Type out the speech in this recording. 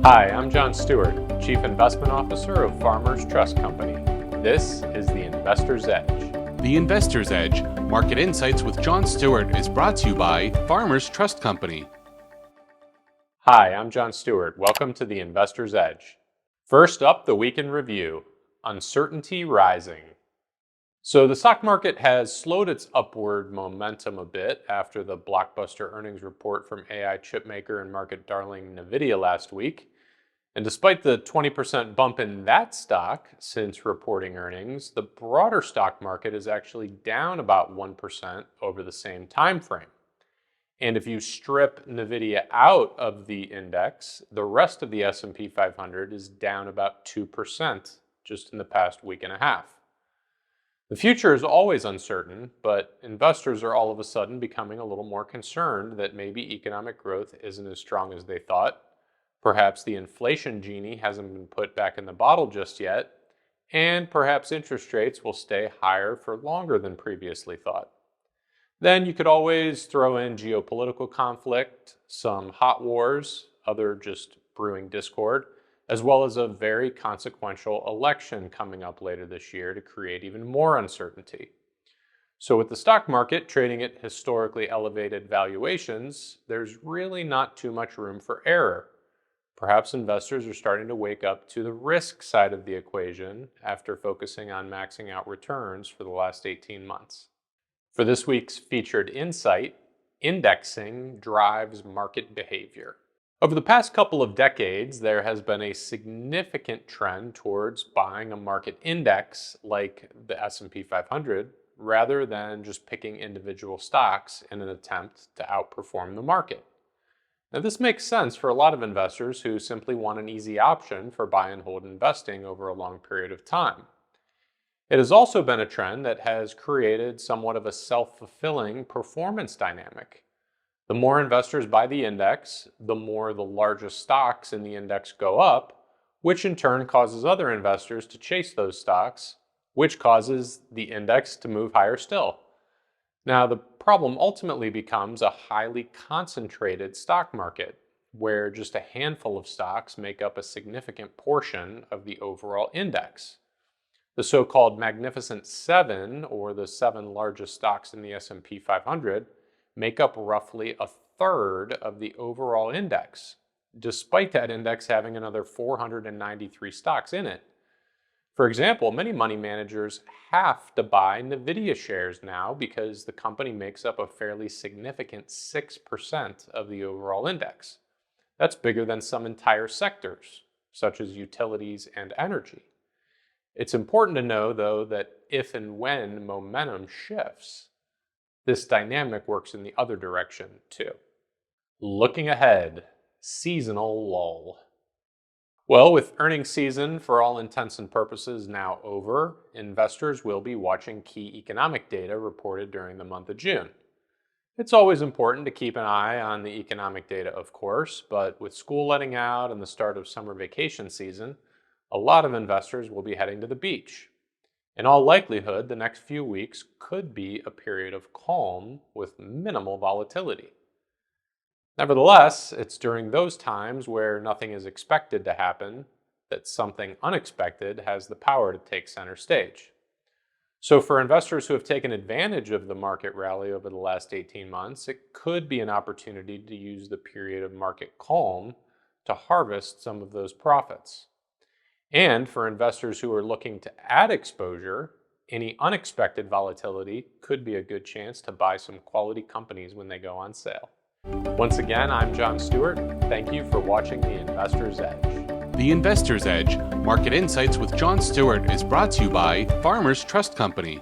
Hi, I'm John Stewart, Chief Investment Officer of Farmers Trust Company. This is the Investor's Edge. The Investor's Edge, Market Insights with John Stewart, is brought to you by Farmers Trust Company. Hi, I'm John Stewart. Welcome to the Investor's Edge. First up, the week in review. Uncertainty rising. So the stock market has slowed its upward momentum a bit after the blockbuster earnings report from AI chipmaker and market darling NVIDIA last week. And despite the 20% bump in that stock since reporting earnings, the broader stock market is actually down about 1% over the same time frame. And if you strip NVIDIA out of the index, the rest of the S&P 500 is down about 2% just in the past week and a half. The future is always uncertain, but investors are all of a sudden becoming a little more concerned that maybe economic growth isn't as strong as they thought. Perhaps the inflation genie hasn't been put back in the bottle just yet, and perhaps interest rates will stay higher for longer than previously thought. Then you could always throw in geopolitical conflict, some hot wars, other just brewing discord, as well as a very consequential election coming up later this year to create even more uncertainty. So with the stock market trading at historically elevated valuations, there's really not too much room for error. Perhaps investors are starting to wake up to the risk side of the equation after focusing on maxing out returns for the last 18 months. For this week's featured insight, indexing drives market behavior. Over the past couple of decades, there has been a significant trend towards buying a market index like the S&P 500 rather than just picking individual stocks in an attempt to outperform the market. Now, this makes sense for a lot of investors who simply want an easy option for buy and hold investing over a long period of time. It has also been a trend that has created somewhat of a self-fulfilling performance dynamic. The more investors buy the index, the more the largest stocks in the index go up, which in turn causes other investors to chase those stocks, which causes the index to move higher still. Now, the problem ultimately becomes a highly concentrated stock market, where just a handful of stocks make up a significant portion of the overall index. The so-called Magnificent Seven, or the 7 largest stocks in the S&P 500, make up roughly a third of the overall index, despite that index having another 493 stocks in it. For example, many money managers have to buy NVIDIA shares now because the company makes up a fairly significant 6% of the overall index. That's bigger than some entire sectors, such as utilities and energy. It's important to know, though, that if and when momentum shifts, this dynamic works in the other direction, too. Looking ahead, seasonal lull. Well, with earnings season for all intents and purposes now over, investors will be watching key economic data reported during the month of June. It's always important to keep an eye on the economic data, of course, but with school letting out and the start of summer vacation season, a lot of investors will be heading to the beach. In all likelihood, the next few weeks could be a period of calm with minimal volatility. Nevertheless, it's during those times where nothing is expected to happen that something unexpected has the power to take center stage. So for investors who have taken advantage of the market rally over the last 18 months, it could be an opportunity to use the period of market calm to harvest some of those profits. And for investors who are looking to add exposure, any unexpected volatility could be a good chance to buy some quality companies when they go on sale. Once again, I'm John Stewart. Thank you for watching The Investor's Edge. The Investor's Edge, Market Insights with John Stewart, is brought to you by Farmers Trust Company.